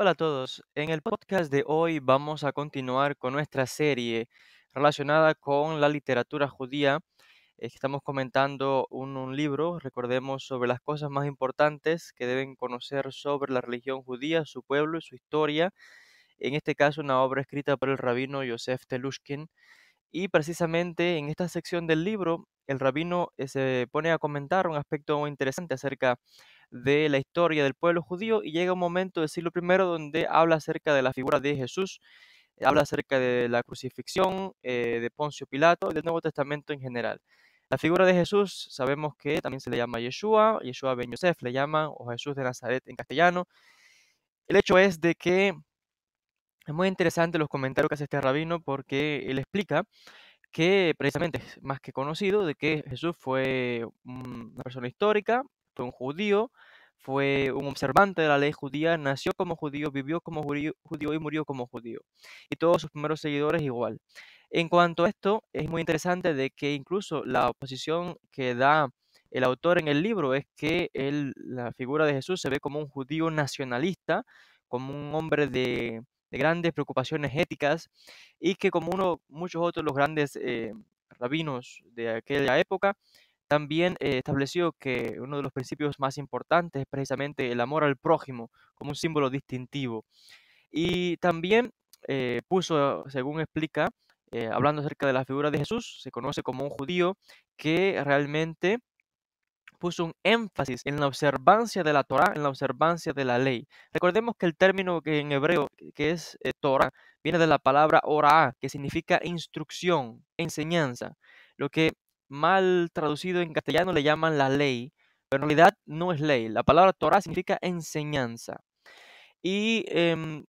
Hola a todos. En el podcast de hoy vamos a continuar con nuestra serie relacionada con la literatura judía. Estamos comentando un libro, recordemos, sobre las cosas más importantes que deben conocer sobre la religión judía, su pueblo y su historia. En este caso, una obra escrita por el rabino Yosef Telushkin. Y precisamente en esta sección del libro, el rabino se pone a comentar un aspecto muy interesante acerca de la historia del pueblo judío y llega un momento del siglo primero donde habla acerca de la figura de Jesús, habla acerca de la crucifixión de Poncio Pilato y del Nuevo Testamento en general. La figura de Jesús sabemos que también se le llama Yeshua, Yeshua ben Yosef le llaman, o Jesús de Nazaret en castellano. El hecho es de que es muy interesante los comentarios que hace este rabino porque él explica que precisamente es más que conocido de que Jesús fue una persona histórica, fue un judío, fue un observante de la ley judía, nació como judío, vivió como judío y murió como judío. Y todos sus primeros seguidores igual. En cuanto a esto, es muy interesante de que incluso la oposición que da el autor en el libro es que la figura de Jesús se ve como un judío nacionalista, como un hombre de grandes preocupaciones éticas y que como muchos otros los grandes rabinos de aquella época, también estableció que uno de los principios más importantes es precisamente el amor al prójimo como un símbolo distintivo. Y también puso, según explica, hablando acerca de la figura de Jesús, se conoce como un judío que realmente puso un énfasis en la observancia de la Torá, en la observancia de la ley. Recordemos que el término que en hebreo, que es Torah, viene de la palabra orá, que significa instrucción, enseñanza, lo que mal traducido en castellano le llaman la ley, pero en realidad no es ley. La palabra Torah significa enseñanza. Y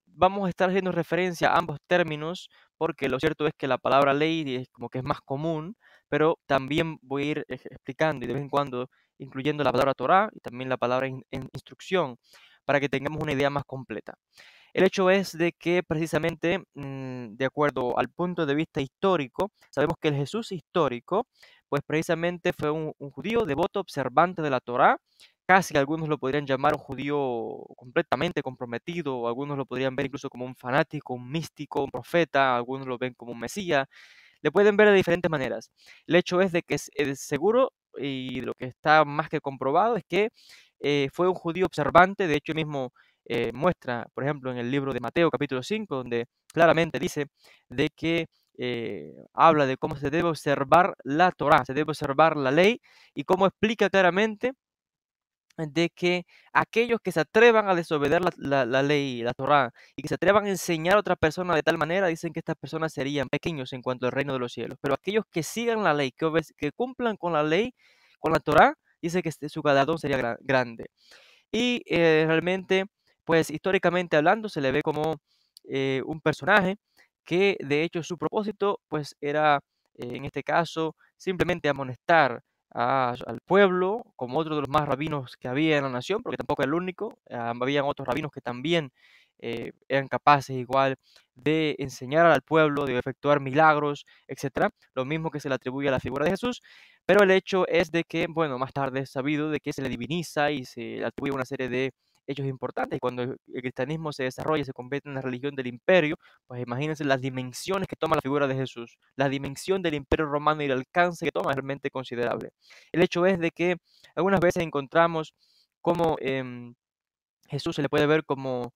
vamos a estar haciendo referencia a ambos términos porque lo cierto es que la palabra ley es como que es más común, pero también voy a ir explicando y de vez en cuando incluyendo la palabra Torah y también la palabra en instrucción para que tengamos una idea más completa. El hecho es de que precisamente, de acuerdo al punto de vista histórico, sabemos que el Jesús histórico, pues precisamente fue un judío devoto, observante de la Torá. Casi algunos lo podrían llamar un judío completamente comprometido, o algunos lo podrían ver incluso como un fanático, un místico, un profeta, algunos lo ven como un mesías, le pueden ver de diferentes maneras. El hecho es de que es seguro y lo que está más que comprobado es que fue un judío observante, de hecho mismo muestra, por ejemplo, en el libro de Mateo capítulo 5, donde claramente dice de que habla de cómo se debe observar la Torá, se debe observar la ley y cómo explica claramente de que aquellos que se atrevan a desobedecer la ley, la Torá, y que se atrevan a enseñar a otra persona de tal manera, dicen que estas personas serían pequeños en cuanto al reino de los cielos. Pero aquellos que sigan la ley, que cumplan con la ley, con la Torá, dice que su galardón sería grande. Y realmente, pues históricamente hablando, se le ve como un personaje que de hecho su propósito pues era, en este caso, simplemente amonestar al pueblo, como otro de los más rabinos que había en la nación, porque tampoco era el único, habían otros rabinos que también eran capaces igual de enseñar al pueblo, de efectuar milagros, etcétera, lo mismo que se le atribuye a la figura de Jesús, pero el hecho es de que, bueno, más tarde es sabido de que se le diviniza y se le atribuye una serie de hechos importantes. Cuando el cristianismo se desarrolla y se convierte en la religión del imperio, pues imagínense las dimensiones que toma la figura de Jesús. La dimensión del imperio romano y el alcance que toma es realmente considerable. El hecho es de que algunas veces encontramos como Jesús se le puede ver como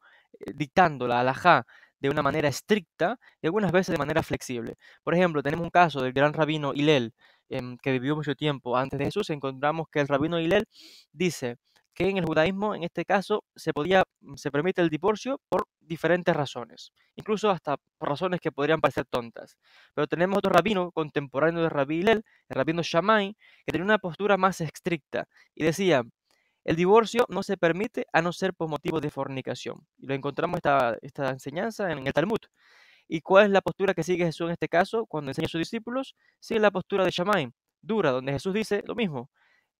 dictando la halajá de una manera estricta y algunas veces de manera flexible. Por ejemplo, tenemos un caso del gran rabino Hillel, que vivió mucho tiempo antes de Jesús. Encontramos que el rabino Hillel dice que en el judaísmo, en este caso, se permite el divorcio por diferentes razones, incluso hasta por razones que podrían parecer tontas. Pero tenemos otro rabino contemporáneo de Rabí Hillel, el rabino Shammai, que tenía una postura más estricta y decía: el divorcio no se permite a no ser por motivo de fornicación. Y lo encontramos esta enseñanza en el Talmud. ¿Y cuál es la postura que sigue Jesús en este caso cuando enseña a sus discípulos? Sigue la postura de Shammai, dura, donde Jesús dice lo mismo.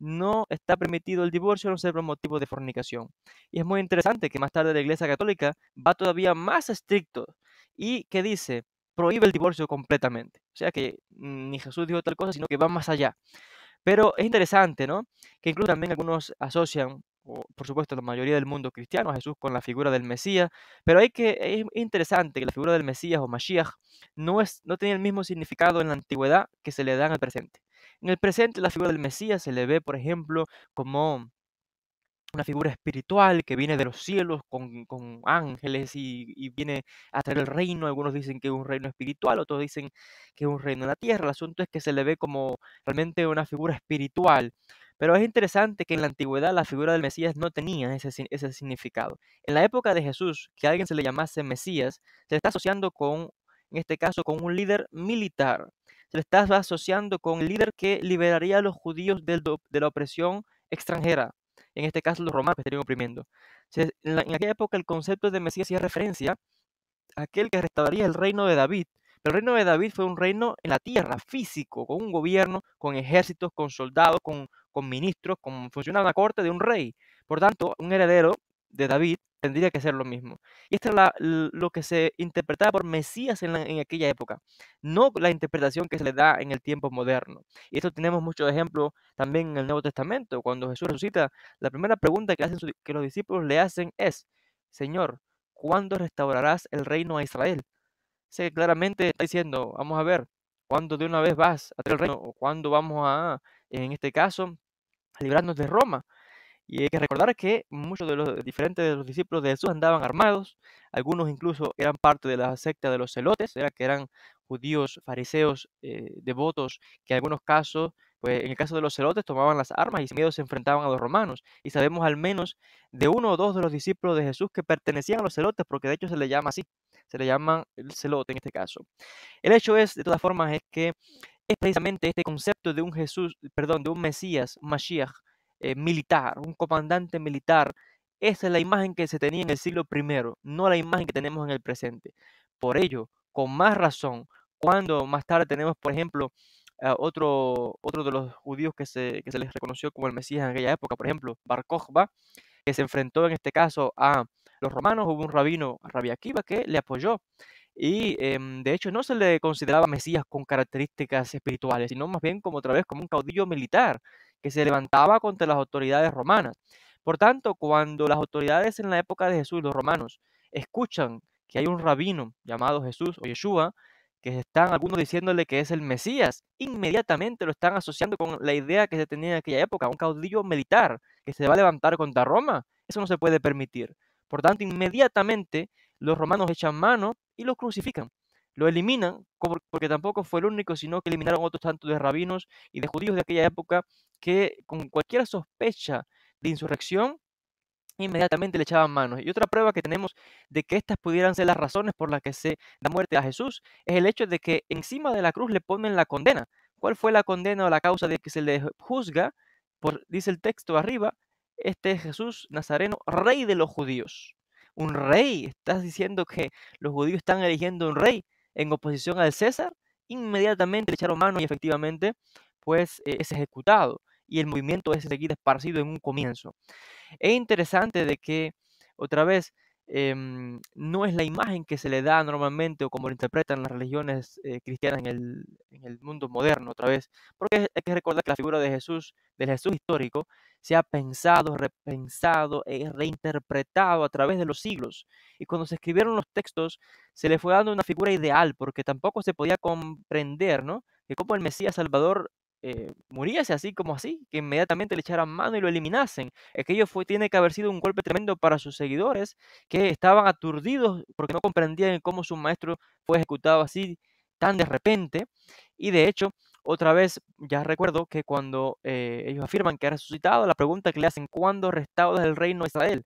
No está permitido el divorcio a no ser por motivo de fornicación. Y es muy interesante que más tarde la Iglesia Católica va todavía más estricto y que dice, prohíbe el divorcio completamente. O sea que ni Jesús dijo tal cosa, sino que va más allá. Pero es interesante, ¿no? Que incluso también algunos asocian o por supuesto la mayoría del mundo cristiano, a Jesús con la figura del Mesías, pero es interesante que la figura del Mesías o Mashiach no tiene el mismo significado en la antigüedad que se le da en el presente. En el presente la figura del Mesías se le ve, por ejemplo, como una figura espiritual que viene de los cielos con ángeles y viene a traer el reino. Algunos dicen que es un reino espiritual, otros dicen que es un reino en la tierra. El asunto es que se le ve como realmente una figura espiritual. Pero es interesante que en la antigüedad la figura del Mesías no tenía ese significado. En la época de Jesús, que a alguien se le llamase Mesías, se le está asociando con, en este caso, con un líder militar. Se le está asociando con el líder que liberaría a los judíos de la opresión extranjera, en este caso los romanos que estarían oprimiendo. En aquella época el concepto de Mesías hacía referencia a aquel que restauraría el reino de David. Pero el reino de David fue un reino en la tierra, físico, con un gobierno, con ejércitos, con soldados, con ministros, con funcionaba una corte de un rey. Por tanto, un heredero de David tendría que ser lo mismo. Y esto es lo que se interpretaba por Mesías en aquella época, no la interpretación que se le da en el tiempo moderno. Y esto tenemos muchos ejemplos también en el Nuevo Testamento. Cuando Jesús resucita, la primera pregunta que los discípulos le hacen es, Señor, ¿cuándo restaurarás el reino a Israel? Sí, claramente está diciendo, vamos a ver, ¿cuándo de una vez vas a traer el reino? ¿O cuándo vamos a, en este caso, a librarnos de Roma? Y hay que recordar que muchos de los diferentes de los discípulos de Jesús andaban armados, algunos incluso eran parte de la secta de los celotes, que eran judíos, fariseos, devotos, que en algunos casos, pues en el caso de los celotes tomaban las armas y sin miedo se enfrentaban a los romanos. Y sabemos al menos de uno o dos de los discípulos de Jesús que pertenecían a los celotes, porque de hecho se le llama así, se le llama el celote en este caso. El hecho es, de todas formas, es que es precisamente este concepto de un Jesús, perdón, de un Mesías, un Mashiach, militar, un comandante militar. Esa es la imagen que se tenía en el siglo primero, no la imagen que tenemos en el presente. Por ello, con más razón, cuando más tarde tenemos, por ejemplo, otro de los judíos que se les reconoció como el Mesías en aquella época, por ejemplo, Bar Kokhba, que se enfrentó en este caso a los romanos, hubo un rabino, Rabbi Akiva, que le apoyó. Y de hecho no se le consideraba Mesías con características espirituales, sino más bien como otra vez como un caudillo militar que se levantaba contra las autoridades romanas. Por tanto, cuando las autoridades en la época de Jesús, los romanos, escuchan que hay un rabino llamado Jesús o Yeshua, que están algunos diciéndole que es el Mesías, inmediatamente lo están asociando con la idea que se tenía en aquella época, un caudillo militar que se va a levantar contra Roma. Eso no se puede permitir. Por tanto, inmediatamente los romanos echan mano y lo crucifican. Lo eliminan porque tampoco fue el único, sino que eliminaron otros tantos de rabinos y de judíos de aquella época que con cualquier sospecha de insurrección inmediatamente le echaban manos. Y otra prueba que tenemos de que estas pudieran ser las razones por las que se da muerte a Jesús es el hecho de que encima de la cruz le ponen la condena. ¿Cuál fue la condena o la causa de que se le juzga? Dice el texto arriba, este es Jesús Nazareno, rey de los judíos. Un rey, estás diciendo que los judíos están eligiendo un rey en oposición al César. Inmediatamente le echaron mano y efectivamente pues es ejecutado. Y el movimiento es seguir esparcido en un comienzo. Es interesante de que, otra vez, no es la imagen que se le da normalmente o como lo interpretan las religiones cristianas en el mundo moderno, otra vez, porque hay que recordar que la figura de Jesús, del Jesús histórico, se ha pensado, repensado e reinterpretado a través de los siglos. Y cuando se escribieron los textos, se le fue dando una figura ideal, porque tampoco se podía comprender, ¿no? Que como el Mesías Salvador muriese así como así, que inmediatamente le echaran mano y lo eliminasen. Aquello tiene que haber sido un golpe tremendo para sus seguidores, que estaban aturdidos porque no comprendían cómo su maestro fue ejecutado así tan de repente. Y de hecho, otra vez, ya recuerdo que cuando ellos afirman que ha resucitado, la pregunta que le hacen, ¿cuándo restauras el reino de Israel?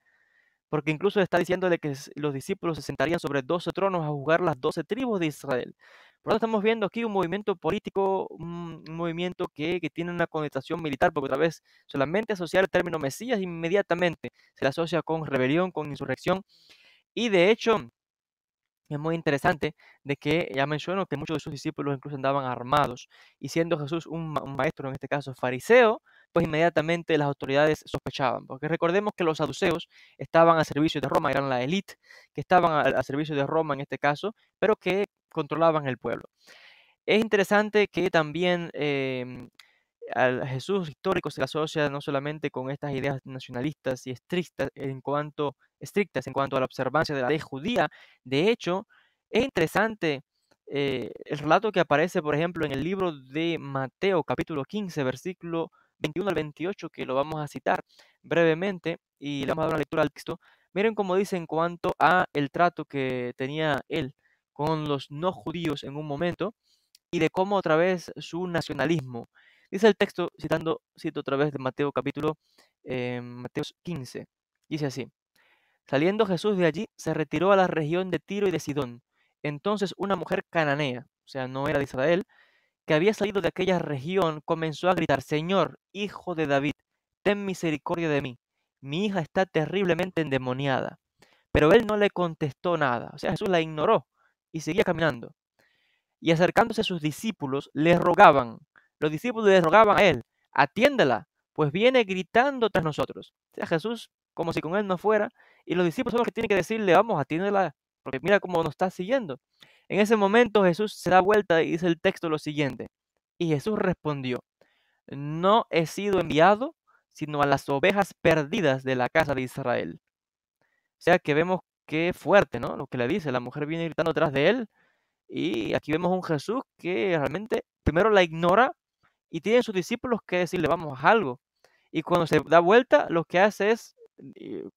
Porque incluso está diciéndole que los discípulos se sentarían sobre 12 tronos a juzgar las 12 tribus de Israel. Por lo tanto, estamos viendo aquí un movimiento político, un movimiento que tiene una connotación militar, porque otra vez solamente asociar el término Mesías inmediatamente se le asocia con rebelión, con insurrección, y de hecho es muy interesante de que ya menciono que muchos de sus discípulos incluso andaban armados, y siendo Jesús un maestro, en este caso fariseo, pues inmediatamente las autoridades sospechaban, porque recordemos que los saduceos estaban al servicio de Roma, eran la élite que estaban al servicio de Roma en este caso, pero que controlaban el pueblo. Es interesante que también al Jesús histórico se le asocia no solamente con estas ideas nacionalistas y estrictas en cuanto a la observancia de la ley judía. De hecho, es interesante el relato que aparece, por ejemplo, en el libro de Mateo, capítulo 15, versículo 21 al 28, que lo vamos a citar brevemente y le vamos a dar una lectura al texto. Miren cómo dice en cuanto a el trato que tenía él con los no judíos en un momento y de cómo otra vez su nacionalismo. Dice el texto, cito otra vez de Mateo capítulo Mateo 15, dice así: saliendo Jesús de allí, se retiró a la región de Tiro y de Sidón. Entonces una mujer cananea, o sea, no era de Israel, que había salido de aquella región, comenzó a gritar: Señor, hijo de David, ten misericordia de mí. Mi hija está terriblemente endemoniada. Pero él no le contestó nada, o sea, Jesús la ignoró y seguía caminando. Y acercándose a sus discípulos, le rogaban, los discípulos le rogaban a él: atiéndela, pues viene gritando tras nosotros. O sea, Jesús como si con él no fuera, y los discípulos son los que tienen que decirle: vamos, atiéndela, porque mira cómo nos está siguiendo. En ese momento Jesús se da vuelta y dice el texto lo siguiente: y Jesús respondió: no he sido enviado sino a las ovejas perdidas de la casa de Israel. O sea que vemos qué fuerte, ¿no? Lo que le dice, la mujer viene gritando atrás de él, y aquí vemos un Jesús que realmente primero la ignora y tiene sus discípulos que decirle: vamos, haz algo. Y cuando se da vuelta, lo que hace es,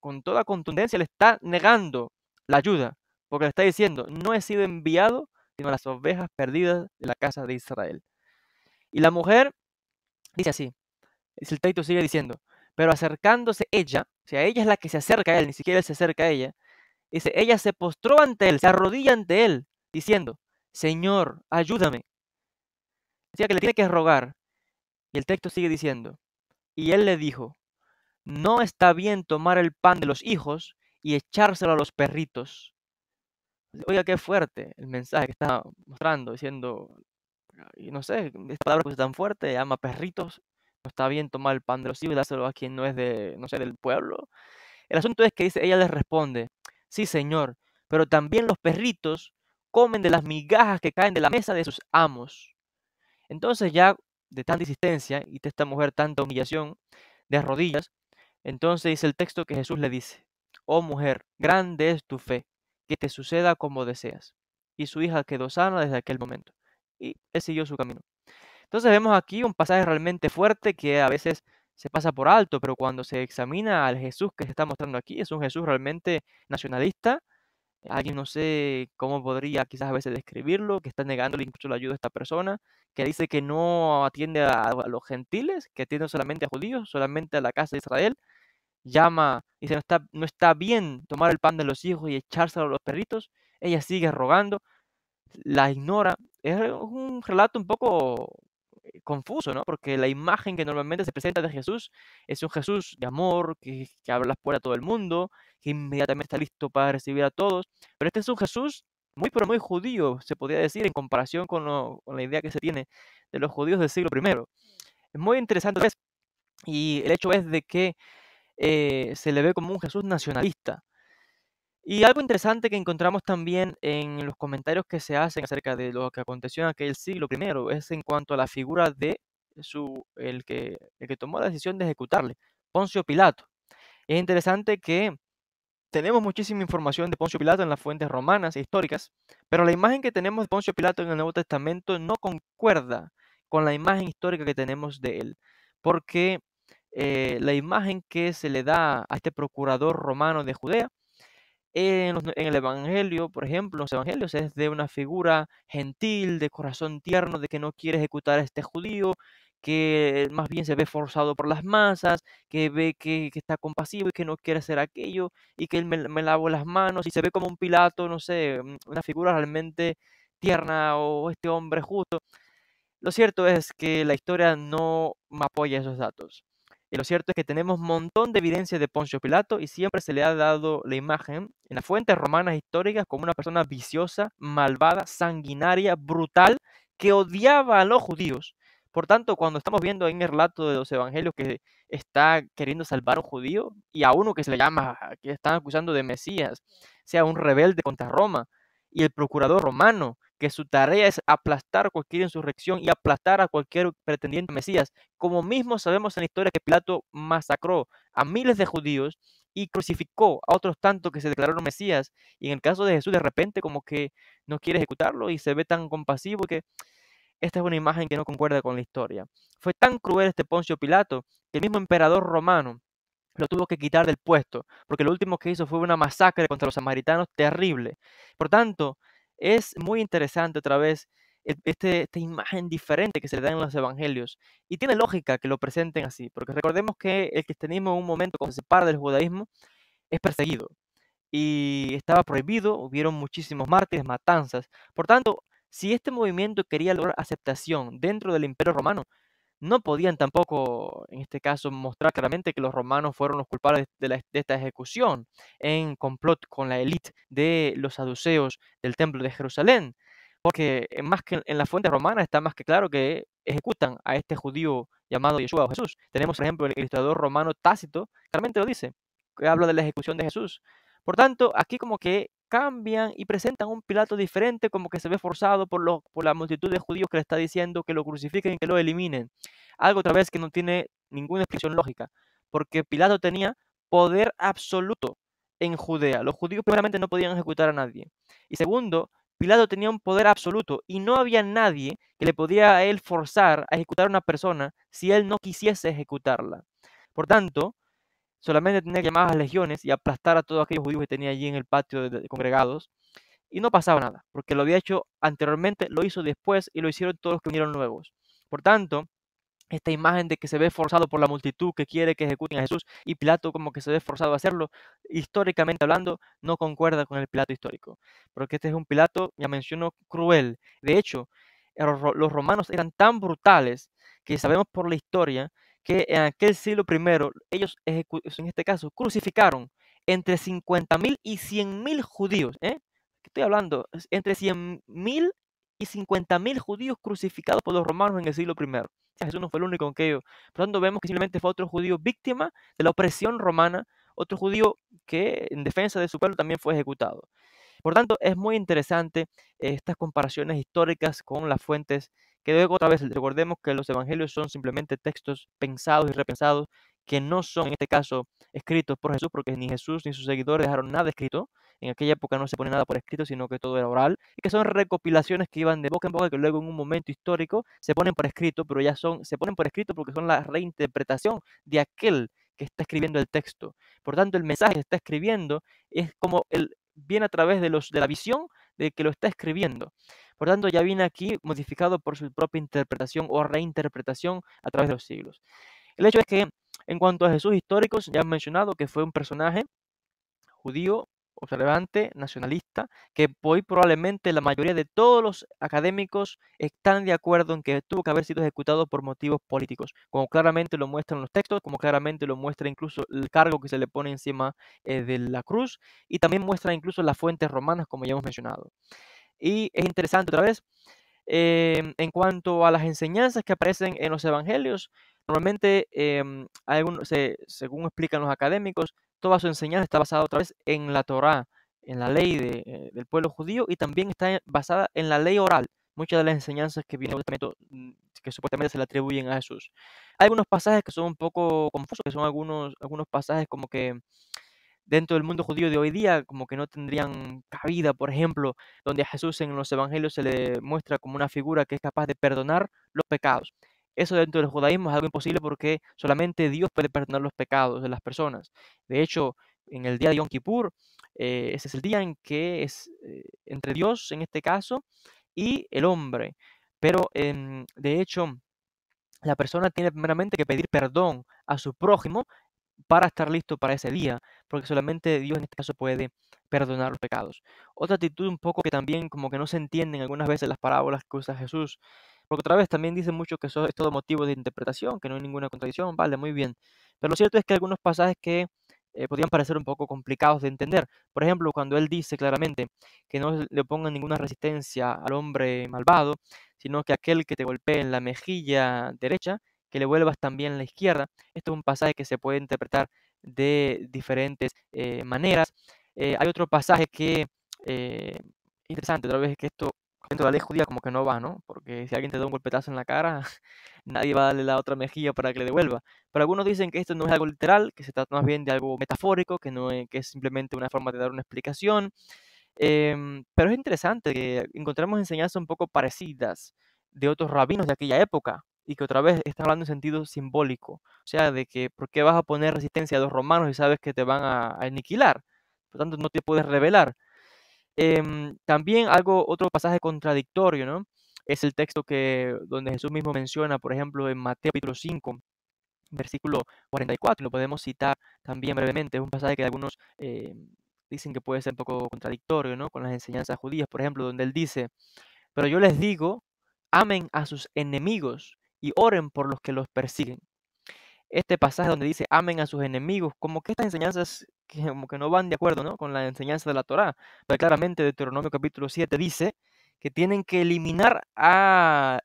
con toda contundencia, le está negando la ayuda, porque le está diciendo: no he sido enviado sino a las ovejas perdidas de la casa de Israel. Y la mujer dice así, el texto sigue diciendo: pero acercándose ella, o sea, ella es la que se acerca a él, ni siquiera él se acerca a ella. Dice, ella se postró ante él, se arrodilla ante él, diciendo: Señor, ayúdame. Decía que le tiene que rogar. Y el texto sigue diciendo: y él le dijo: no está bien tomar el pan de los hijos y echárselo a los perritos. Oiga, qué fuerte el mensaje que está mostrando, diciendo, y no sé, esta palabra que es tan fuerte, llama perritos. No está bien tomar el pan de los hijos y dárselo a quien no es de, no sé, del pueblo. El asunto es que dice, ella le responde: sí, señor, pero también los perritos comen de las migajas que caen de la mesa de sus amos. Entonces ya de tanta insistencia y de esta mujer tanta humillación, de rodillas, entonces dice el texto que Jesús le dice: oh mujer, grande es tu fe, que te suceda como deseas. Y su hija quedó sana desde aquel momento. Y él siguió su camino. Entonces vemos aquí un pasaje realmente fuerte que a veces se pasa por alto, pero cuando se examina al Jesús que se está mostrando aquí, es un Jesús realmente nacionalista. Alguien no sé cómo podría quizás a veces describirlo, que está negándole incluso la ayuda a esta persona, que dice que no atiende a los gentiles, que atiende solamente a judíos, solamente a la casa de Israel. Llama, dice, no está bien tomar el pan de los hijos y echárselo a los perritos. Ella sigue rogando, la ignora. Es un relato un poco confuso, ¿no? Porque la imagen que normalmente se presenta de Jesús es un Jesús de amor, que abre las puertas a todo el mundo, que inmediatamente está listo para recibir a todos. Pero este es un Jesús muy, pero muy judío, se podría decir, en comparación con la idea que se tiene de los judíos del siglo primero. Es muy interesante, ¿ves? Y el hecho es de que se le ve como un Jesús nacionalista. Y algo interesante que encontramos también en los comentarios que se hacen acerca de lo que aconteció en aquel siglo primero es en cuanto a la figura de el que tomó la decisión de ejecutarle, Poncio Pilato. Es interesante que tenemos muchísima información de Poncio Pilato en las fuentes romanas e históricas, pero la imagen que tenemos de Poncio Pilato en el Nuevo Testamento no concuerda con la imagen histórica que tenemos de él, porque la imagen que se le da a este procurador romano de Judea en el Evangelio, por ejemplo, en los Evangelios es de una figura gentil, de corazón tierno, de que no quiere ejecutar a este judío, que más bien se ve forzado por las masas, que ve que está compasivo y que no quiere hacer aquello, y que él me lavo las manos, y se ve como un Pilato, no sé, una figura realmente tierna o este hombre justo. Lo cierto es que la historia no apoya esos datos. Y lo cierto es que tenemos un montón de evidencia de Poncio Pilato y siempre se le ha dado la imagen en las fuentes romanas históricas como una persona viciosa, malvada, sanguinaria, brutal, que odiaba a los judíos. Por tanto, cuando estamos viendo en el relato de los evangelios que está queriendo salvar a un judío y a uno que se le llama, que están acusando de Mesías, sea un rebelde contra Roma, y el procurador romano que su tarea es aplastar cualquier insurrección y aplastar a cualquier pretendiente Mesías, como mismo sabemos en la historia que Pilato masacró a miles de judíos y crucificó a otros tantos que se declararon Mesías, y en el caso de Jesús de repente como que no quiere ejecutarlo y se ve tan compasivo que esta es una imagen que no concuerda con la historia. Fue tan cruel este Poncio Pilato que el mismo emperador romano lo tuvo que quitar del puesto, porque lo último que hizo fue una masacre contra los samaritanos terrible. Por tanto, es muy interesante otra vez esta imagen diferente que se le da en los evangelios. Y tiene lógica que lo presenten así, porque recordemos que el cristianismo en un momento cuando se separa del judaísmo es perseguido y estaba prohibido, hubieron muchísimos mártires, matanzas. Por tanto, si este movimiento quería lograr aceptación dentro del Imperio Romano, no podían tampoco, en este caso, mostrar claramente que los romanos fueron los culpables de esta ejecución en complot con la élite de los saduceos del Templo de Jerusalén, porque más que en la fuente romana está más que claro que ejecutan a este judío llamado Yeshua o Jesús. Tenemos, por ejemplo, el historiador romano Tácito, claramente lo dice, que habla de la ejecución de Jesús. Por tanto, aquí como que cambian y presentan un Pilato diferente, como que se ve forzado por la multitud de judíos que le está diciendo que lo crucifiquen y que lo eliminen. Algo otra vez que no tiene ninguna explicación lógica, porque Pilato tenía poder absoluto en Judea. Los judíos primeramente no podían ejecutar a nadie. Y segundo, Pilato tenía un poder absoluto y no había nadie que le podía a él forzar a ejecutar a una persona si él no quisiese ejecutarla. Por tanto, solamente tenía que llamar a las legiones y aplastar a todos aquellos judíos que tenía allí en el patio de congregados y no pasaba nada, porque lo había hecho anteriormente, lo hizo después y lo hicieron todos los que vinieron nuevos. Por tanto, esta imagen de que se ve forzado por la multitud que quiere que ejecuten a Jesús y Pilato como que se ve forzado a hacerlo, históricamente hablando, no concuerda con el Pilato histórico, porque este es un Pilato, ya menciono, cruel. De hecho, los romanos eran tan brutales que sabemos por la historia que en aquel siglo primero ellos, en este caso, crucificaron entre 50.000 y 100.000 judíos. ¿Qué estoy hablando? Entre 100.000 y 50.000 judíos crucificados por los romanos en el siglo primero. O sea, Jesús no fue el único en aquello. Por lo tanto, vemos que simplemente fue otro judío víctima de la opresión romana, otro judío que en defensa de su pueblo también fue ejecutado. Por tanto, es muy interesante estas comparaciones históricas con las fuentes, que luego otra vez recordemos que los evangelios son simplemente textos pensados y repensados, que no son en este caso escritos por Jesús, porque ni Jesús ni sus seguidores dejaron nada escrito. En aquella época no se pone nada por escrito, sino que todo era oral, y que son recopilaciones que iban de boca en boca, que luego en un momento histórico se ponen por escrito, pero se ponen por escrito porque son la reinterpretación de aquel que está escribiendo el texto. Por tanto, el mensaje que está escribiendo es como viene a través de la visión de que lo está escribiendo. Por tanto, ya viene aquí modificado por su propia interpretación o reinterpretación a través de los siglos. El hecho es que, en cuanto a Jesús históricos, ya han mencionado que fue un personaje judío, observante, nacionalista, que hoy probablemente la mayoría de todos los académicos están de acuerdo en que tuvo que haber sido ejecutado por motivos políticos, como claramente lo muestran los textos, como claramente lo muestra incluso el cargo que se le pone encima de la cruz, y también muestra incluso las fuentes romanas, como ya hemos mencionado. Y es interesante otra vez, en cuanto a las enseñanzas que aparecen en los evangelios, normalmente, según explican los académicos, toda su enseñanza está basada otra vez en la Torá, en la ley del pueblo judío, y también está basada en la ley oral. Muchas de las enseñanzas que vienen que supuestamente se le atribuyen a Jesús. Hay algunos pasajes que son un poco confusos, que son algunos pasajes como que dentro del mundo judío de hoy día, como que no tendrían cabida, por ejemplo, donde a Jesús en los evangelios se le muestra como una figura que es capaz de perdonar los pecados. Eso dentro del judaísmo es algo imposible porque solamente Dios puede perdonar los pecados de las personas. De hecho, en el día de Yom Kippur, ese es el día en que es entre Dios, en este caso, y el hombre. Pero, de hecho, la persona tiene primeramente que pedir perdón a su prójimo para estar listo para ese día, porque solamente Dios en este caso puede perdonar los pecados. Otra actitud un poco que también como que no se entienden algunas veces las parábolas que usa Jesús, porque otra vez también dice mucho que eso es todo motivo de interpretación, que no hay ninguna contradicción, vale, muy bien. Pero lo cierto es que hay algunos pasajes que podrían parecer un poco complicados de entender. Por ejemplo, cuando él dice claramente que no le pongan ninguna resistencia al hombre malvado, sino que aquel que te golpee en la mejilla derecha, que le vuelvas también la izquierda. Esto es un pasaje que se puede interpretar de diferentes maneras. Hay otro pasaje que, interesante, otra vez que esto dentro de la ley judía como que no va, ¿no? Porque si alguien te da un golpetazo en la cara, nadie va a darle la otra mejilla para que le devuelva. Pero algunos dicen que esto no es algo literal, que se trata más bien de algo metafórico, que no es, que es simplemente una forma de dar una explicación. Pero es interesante que encontramos enseñanzas un poco parecidas de otros rabinos de aquella época y que otra vez están hablando en sentido simbólico. O sea, de que ¿por qué vas a poner resistencia a los romanos y sabes que te van a aniquilar? Por tanto, no te puedes rebelar. También otro pasaje contradictorio, ¿no? Es el texto donde Jesús mismo menciona, por ejemplo, en Mateo capítulo 5, versículo 44, lo podemos citar también brevemente. Es un pasaje que algunos dicen que puede ser un poco contradictorio, ¿no? Con las enseñanzas judías, por ejemplo, donde él dice, pero yo les digo, amen a sus enemigos y oren por los que los persiguen. Este pasaje donde dice amen a sus enemigos, como que estas enseñanzas que como que no van de acuerdo, ¿no? Con la enseñanza de la Torá. Pero claramente Deuteronomio capítulo 7 dice que tienen que eliminar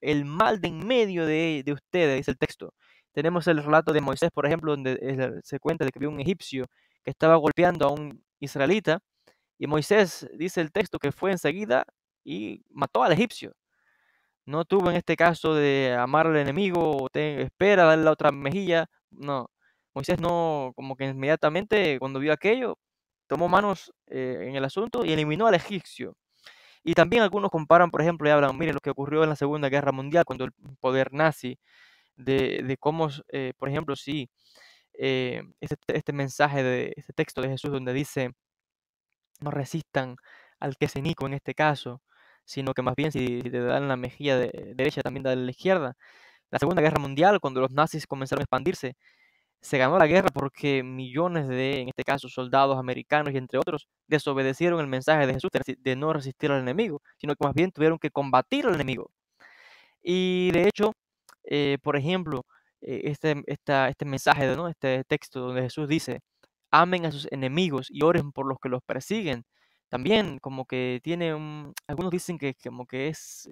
el mal de en medio de ustedes, dice el texto. Tenemos el relato de Moisés, por ejemplo, donde se cuenta de que vio un egipcio que estaba golpeando a un israelita y Moisés, dice el texto, que fue enseguida y mató al egipcio. No tuvo en este caso de amar al enemigo o espera darle la otra mejilla. No. Moisés no, como que inmediatamente cuando vio aquello, tomó manos en el asunto y eliminó al egipcio. Y también algunos comparan, por ejemplo, y hablan, miren lo que ocurrió en la Segunda Guerra Mundial, cuando el poder nazi, de cómo, por ejemplo, sí, este mensaje este texto de Jesús donde dice, no resistan al que es inicuo en este caso, sino que más bien si te dan la mejilla derecha, también dale la izquierda. La Segunda Guerra Mundial, cuando los nazis comenzaron a expandirse, se ganó la guerra porque millones en este caso, soldados americanos y entre otros, desobedecieron el mensaje de Jesús de no resistir al enemigo, sino que más bien tuvieron que combatir al enemigo. Y de hecho, por ejemplo, este mensaje, ¿no? Este texto donde Jesús dice, amen a sus enemigos y oren por los que los persiguen. También como que algunos dicen que como que es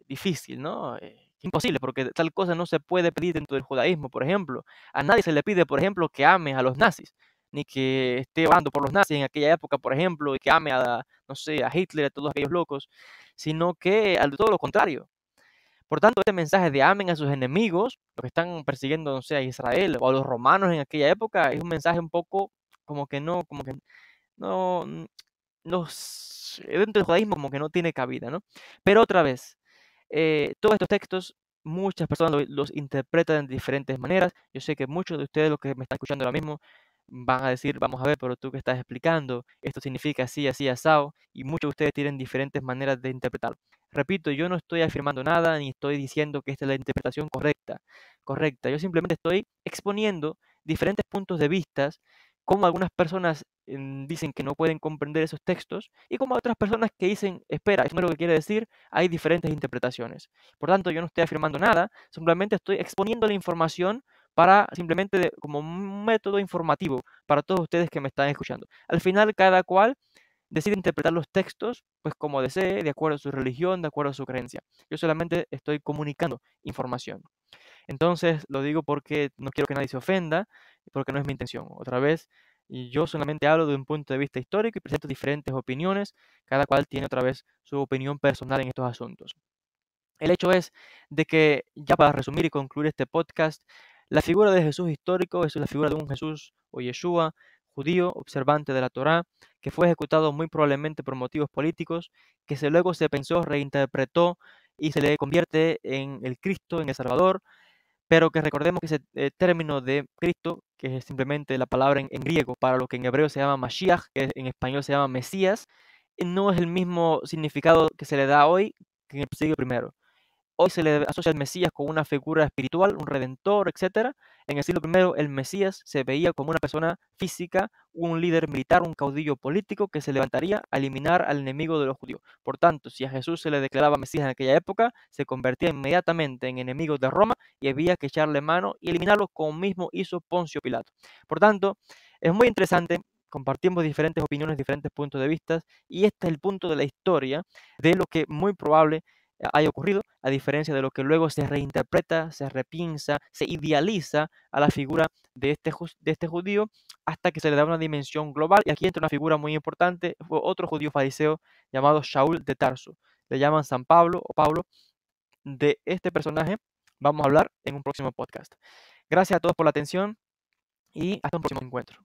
difícil, ¿no? Imposible, porque tal cosa no se puede pedir dentro del judaísmo, por ejemplo. A nadie se le pide, por ejemplo, que ame a los nazis, ni que esté orando por los nazis en aquella época, por ejemplo, y que ame no sé, a Hitler, a todos aquellos locos, sino que al todo lo contrario. Por tanto, este mensaje de amen a sus enemigos, los que están persiguiendo, no sé, a Israel o a los romanos en aquella época, es un mensaje un poco como que no, dentro del judaísmo como que no tiene cabida, ¿no? Pero otra vez, todos estos textos, muchas personas los interpretan de diferentes maneras. Yo sé que muchos de ustedes, los que me están escuchando ahora mismo, van a decir, vamos a ver, pero tú que estás explicando, esto significa así, así, asado, y muchos de ustedes tienen diferentes maneras de interpretarlo. Repito, yo no estoy afirmando nada, ni estoy diciendo que esta es la interpretación correcta. Yo simplemente estoy exponiendo diferentes puntos de vista, como algunas personas dicen que no pueden comprender esos textos, y como otras personas que dicen, espera, eso no es lo que quiere decir, hay diferentes interpretaciones. Por tanto, yo no estoy afirmando nada, simplemente estoy exponiendo la información para simplemente como un método informativo para todos ustedes que me están escuchando. Al final, cada cual decide interpretar los textos pues como desee, de acuerdo a su religión, de acuerdo a su creencia. Yo solamente estoy comunicando información. Entonces, lo digo porque no quiero que nadie se ofenda, porque no es mi intención. Otra vez, y yo solamente hablo de un punto de vista histórico y presento diferentes opiniones, cada cual tiene otra vez su opinión personal en estos asuntos. El hecho es de que, ya para resumir y concluir este podcast, la figura de Jesús histórico es la figura de un Jesús o Yeshua, judío, observante de la Torá, que fue ejecutado muy probablemente por motivos políticos, luego se pensó, reinterpretó y se le convierte en el Cristo, en el Salvador, pero que recordemos que ese término de Cristo, que es simplemente la palabra en griego para lo que en hebreo se llama Mashiach, que en español se llama Mesías, no es el mismo significado que se le da hoy que en el siglo primero. Hoy se le asocia al Mesías con una figura espiritual, un redentor, etcétera. En el siglo primero el Mesías se veía como una persona física, un líder militar, un caudillo político que se levantaría a eliminar al enemigo de los judíos. Por tanto, si a Jesús se le declaraba Mesías en aquella época, se convertía inmediatamente en enemigo de Roma y había que echarle mano y eliminarlo como mismo hizo Poncio Pilato. Por tanto, es muy interesante. Compartimos diferentes opiniones, diferentes puntos de vista, y este es el punto de la historia de lo que muy probable haya ocurrido, a diferencia de lo que luego se reinterpreta, se repinza, se idealiza a la figura de este judío hasta que se le da una dimensión global. Y aquí entra una figura muy importante, fue otro judío fariseo llamado Shaul de Tarso. le llaman San Pablo o Pablo. De este personaje vamos a hablar en un próximo podcast. Gracias a todos por la atención y hasta un próximo encuentro.